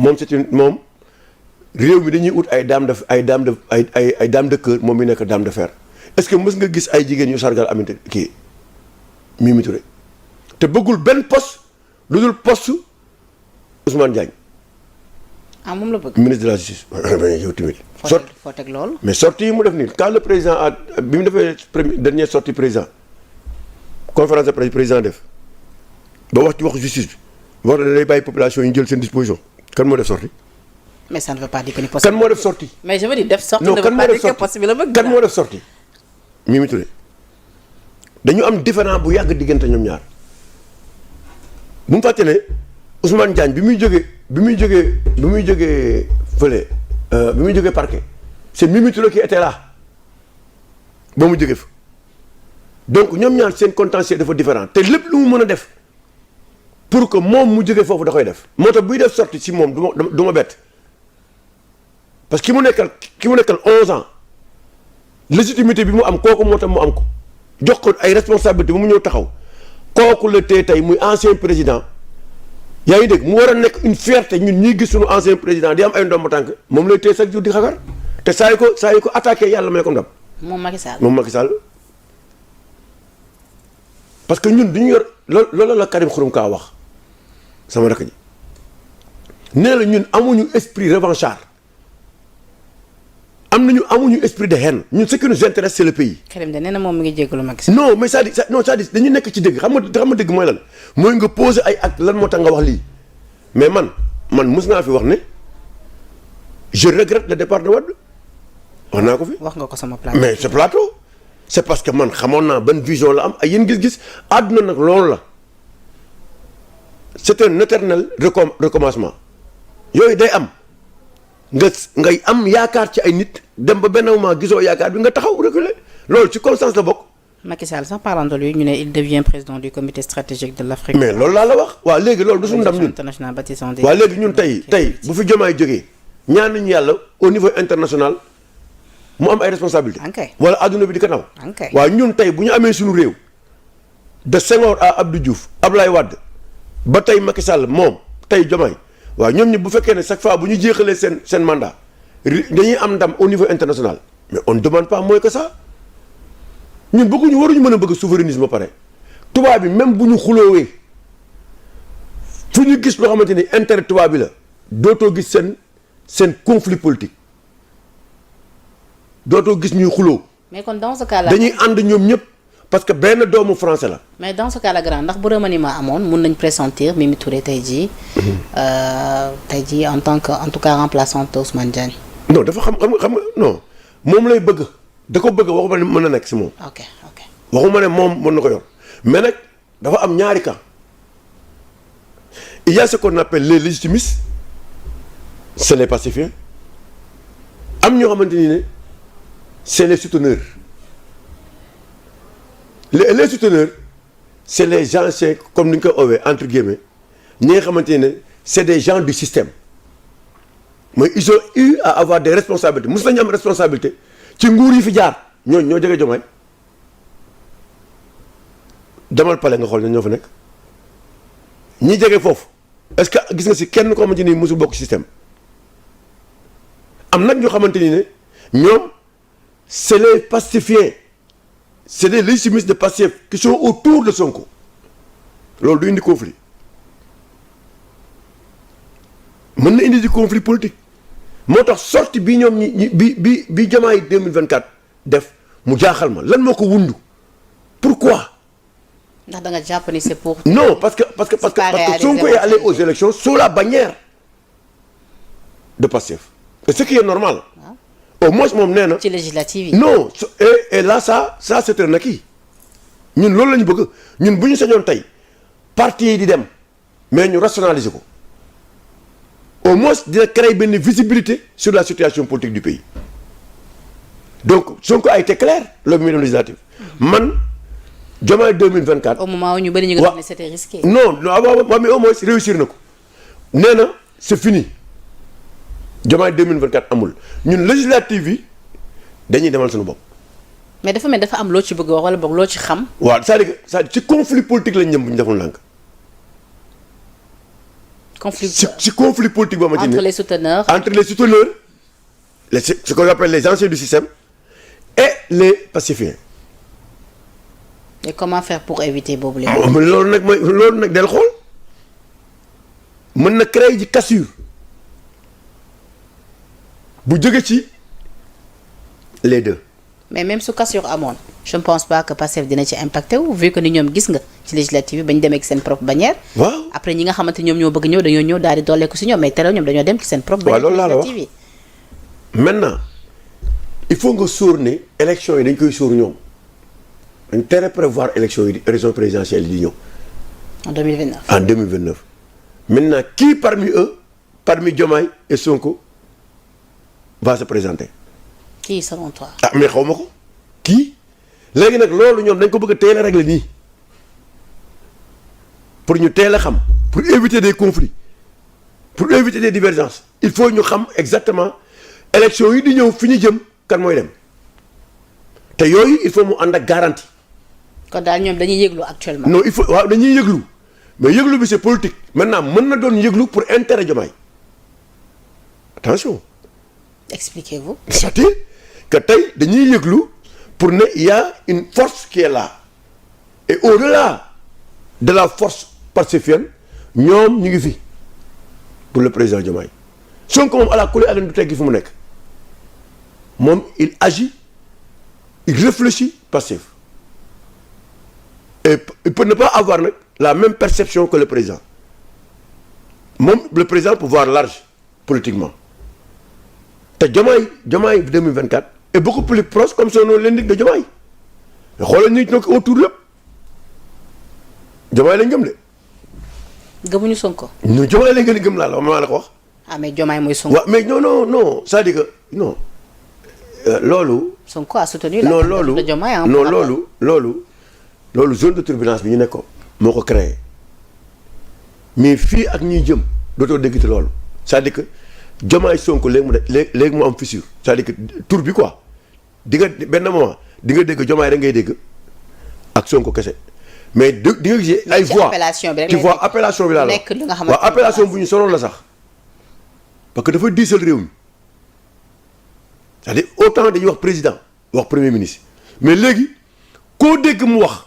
moom c'est une moom réew mi dañuy ut ay dame de cœur moom mi nekk dame de fer est-ce que mës nga gis ay jigéen yu sargal Aminata kii Mimi Touré te bëggul benn poste lu dul poste Ousmane Diagne. ah moom la bëgg. ministre de la justice. yow tamit. foo teg loolu. mais sortie yi mu def nii quand le président bi mu defee dernière sortie président conférence de presse président def ba wax ci waxu justice bi wax na day bàyyi population yi jël seen disposition kan moo def sortie. mais ça ne veut pas dire que ni possible. kan moo def sortie. mais je veux dire def sortie. non ne veut pas dire que possible la bëgg. kan moo def sortie Mimi Touré dañu am différent bu yàgg diggante ñoom ñaar bu mu fàtte ne Ousmane Diagne bi muy jógee fële bi muy jógee parquet c'est Mimi Touré qui était là ba mu jógee fa donc ñoom ñaar seen contentieux dafa différent te lépp lu mu mën a def pour que moom mu jógee foofu da koy def moo tax buy def sortie si moom du ma bett parce que ki mu nekkal 11 ans légitimité bi mu am kooku moo tax mu am ko jox ko ay responsabilité bu mu ñëw taxaw kooku la tey muy ancien président yaa ngi dégg mu war a nekk une fierté ñun ñuy gis suñu ancien président di am ay ndomba tànk moom lay téye chaque jour di xagar te saa yu ko attaqué yàlla may ko ndam. moom Macky Sall parce que ñun duñu yor loolu la Karim Xurum Xax wax sama rakk ji nee la ñun amuñu esprit revanchard amuñu esprit de haine ñun ce qui nous intéresse c'est le pays. Karim de nee na moom mi ngi jégalu Macky Sall. non mais c'est-à-dire dañu nekk ci dëgg xam nga dëgg mooy lan mooy nga poser ay actes lan moo tax nga wax lii mais man mës naa fi wax ne je regrette le départ de Wade wax naa ko fi. wax nga ko sama plateau. mais ce plateau c'est parce que man xamoon naa ban vision la am ay yéen gis-gis àdduna nag loolu la c'est un éternel recommencement yooyu day am. ngay am yaakaar ci ay nit dem ba benn moment gisoo yaakaar bi nga taxaw reculer loolu ci constance la bokk. Macky Sall sax parlant de lui ñu ne il devient président du comité stratégique de l'Afrique. mais loolu laa la wax waaw léegi loolu du suñu ndam ñun waaw léegi ñun tey bu fi Diomaye jógee ñaan nañu yàlla au niveau international mu am ay responsabilités. wala adduna bi di ko naw. waaw ñun tey bu ñu amee suñu réew de Senghor à Abdou Diouf Ablaye Wade ba tey Macky Sall moom tey Diomaye waaw ñoom ñi bu fekkee ne chaque fois bu ñu jeexalee seen mandat dañuy am ndam au niveau international mais on ne demande pas moins que ça ñun waruñu mën a bëgg souverainisme ba pare tubaab bi même bu ñu xuloowee fu ñu gis loo xamante ni intérêt tubaab bi la dootoo gis seen conflit politique dootoo gis ñuy xuloo. mais kon dans ce cas là dañuy ànd ñoom ñëpp parce que benn doomu français la. mais dans ce cas là grand ndax bu remaniement amoon mun nañ pressentir Mimi Touré tey jii en tout cas remplaçante Ousmane Diagne. non dafa xam non moom lay bëgg da ko bëgg waxuma ne mën na nekk si moom. ok waxuma ne moom mën na ko yor mais nag dafa am ñaari camp il y a ce qu'on appelle les légitimistes c'est les pacifiens am ñoo xamante ni ne c'est les souteneurs. les souteneurs c'est les gens comme ni ñu koy oowee entre guillemets ñi nga xamante ne c'est des gens du système mooy ils ont eu à avoir des responsabilités mos nañu am responsabilité ci nguur yi fi jaar ñoo jege Diomaye demal pale nga xool ñoo fa nekk ñi jege foofu est-ce que gis nga si kenn ko xamante ni mosul bokk système am nag ñoo xamante ni ne ñoom c'est les pacifiens. C'est des légitimistes de Pastef qui sont autour de Sonko loolu du indi conflit mën na indi di conflit politique moo tax sortie bi ñoom ñi bi Diomaye 2024 def mu jaaxal ma lan moo ko wundu pourquoi. ndax da nga jàpp ni c'est pour. non parce que Sonko est allé aux élections sous la bannière de Pastef et ce qui est normal. au moins moom nee na. ci législative yi. non et là ça c'est un acquis ñun loolu la ñu bëgg ñun bu ñu sañoon tey parti yi di dem mais ñu rationaliser ko au moins dina créer benn visibilité sur la situation politique du pays donc Sonko a été clair loolu muy dem législative man Diomaye 2024. au moment où ñu bëri ñu ngi wax ne c'était risqué. non mais au moins réussir na ko nee na c'est fini. Diomaye 2024 amul ñun législative yi dañuy demal suñu bopp. mais dafa mel dafa am loo ci bëgg wax wala boog loo ci xam. waaw c'est-à-dire ci conflit politique lañ jëm bu ñu deful ndànk. si conflit politique boo xamante ni entre les souteneurs ce qu'on appelle les anciens du système et les pacifiens. Et comment faire pour éviter boobu léegi. loolu nag del xool mën na créer ji cassure bu jóge ci les deux. mais même su cassure amoon je ne pense pas que Pastef dina ci impacté wu vu que ni ñoom gis nga ci législative bi ba ñu demee ci seen propre bannière. waaw après ñi nga xamante ñoom ñoo bëgg ñëw dañoo ñëw daal di dolleeku si ñoom mais tere ñoom dañoo dem ci seen propre bannière. waaw loolu laa la wax maintenant il faut nga sóor ne élection yi dañ koy sóor ñoom dañ tere prévoir élection yi élection présidentielle yi di ñëw. en 2029 en 2029 maintenant qui parmi eux parmi Diomaye et Sonko va se présenter. qui selon toi. ah mais xaw ma ko kii léegi nag loolu ñoom dañ ko bëgg a teel a régler nii pour ñu teel a xam pour éviter des conflits pour éviter des divergences il faut ñu xam exactement élection yi di ñëw fi ñu jëm kan mooy dem te yooyu il faut mu ànd ak garantie. kon daal ñoom dañuy yëglu actuellement. non il faut waaw dañuy yëglu mais yëglu bi c'est politique maintenant mën na doon yëglu pour intérêt Diomaye attention. expliquez-vous. c'est-à-dire que tey dañuy yëglu pour ne il y a une force qui est là et au-delà de la force pacifienne ñoom ñu ngi fi pour le président Diomaye Sonko moom à la kulli àllen du teggi fu mu nekk moom il agit il réfléchit passif et il peut ne pas avoir nag la même perception que le président moom le président pouvoir large politiquement te Diomaye 2024 est beaucoup plus proche comme son nom l'indique de Diomaye xoolal ñu nekk autour yëpp Diomaye lañ gëm de. gëmuñu Sonko. non Diomaye lañ gën a gëm laa la maa la ko wax. ah mais Diomaye mooy Sonko. waaw mais non c'est-à-dire que non loolu. Sonko a soutenu la candidature de Diomaye. non loolu zone de turbulence bi ñu nekk ko moo ko créé mais fii ak ñuy jëm dootoo déggati loolu c'est-à-dire que. Diomaye Sonko léegi mu am fissure c'est-à-dire que tour bi quoi di nga benn moment di nga dégg Diomaye rek ngay dégg ak Sonko kese mais di nga gis ay voix tu vois appellation bi laa la waaw appellation bu ñu soloon la sax parce que dafa diisal réew mi c'est-à-dire autant dañuy wax président wax premier ministre mais léegi koo dégg mu wax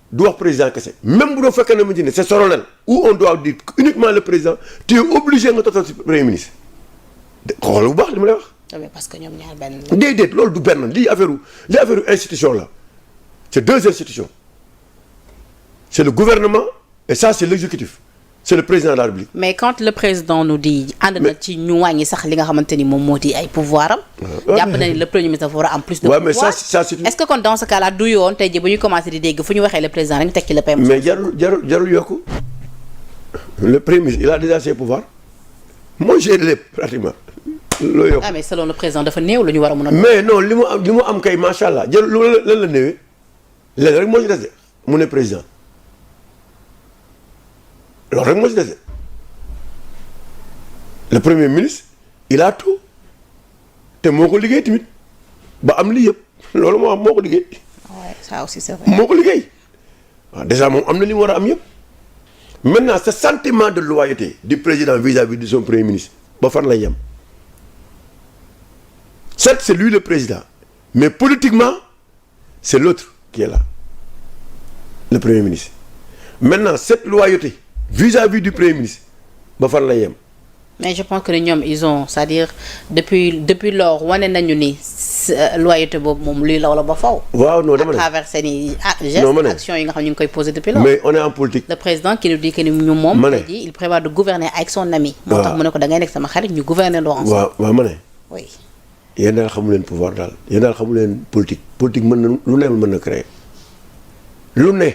du wax président kese même bu doo fekkee ne mu ci ne c'est solennel où on doit dire uniquement le président tu es obligé nga total ci premier ministre xool bu baax li ma lay wax. mais parce que ñoom ñaar benn. déedéet loolu du benn lii affaire institution la c'est deux institutions c'est le gouvernement et ça c'est l'exécutif c'est le président de la République. mais quand le président nous dit. ànd na ci ñu wàññi sax li nga xamante ni moom moo di ay pouvoir am. jàpp na ni le premier ministre dafa war a am plus de pouvoir. mais ça c'est est-ce que kon dans ce cas là du yoon tey jii bu ñu commencé di dégg fu ñu waxee le président rek ñu teg ci le PM. mais jarul yokku le premier ministre il a déjà ses pouvoirs moo géré lépp pratiquement. loolu yokku mais selon le président dafa néew lu ñu war a mën a. mais non li mu am kay macha allah jël lu lan la néewee léegi rek moo ci dese mu ne président loolu rek moo ci dese le premier ministre il a tout te moo ko liggéey tamit ba am lii yëpp loolu moo ko liggéey. ouais ça aussi c'est vrai. moo ko liggéey waaw déjà moom am na li mu war a am yëpp maintenant ce sentiment de loyauté du président vis-à-vis de son premier ministre ba fan lay yem. Certes, c'est lui le président, mais politiquement, c'est l'autre qui est là, le Premier ministre. Maintenant, cette loyauté vis-à-vis du Premier ministre, ba fan la yem. mais je pense que ñoom ils ont c'est-à-dire depuis lors wane nañu ni loyauté boobu moom luy law la ba faw. waaw non dama ne à travers seen i gestes actions yi nga xam ñu ngi koy poser depuis lors. mais on est en politique. le président qui nous dit que ni ñu moom. ma ne dit il prévoit de gouverner avec son ami. moo tax mu ne ko da ngay nekk sama xarit ñu gouverner loo ensemble. waaw ma ne. oui. yéen daal xamu leen pouvoir daal yéen daal xamu leen politique mën na lu ne mën na créer lu ne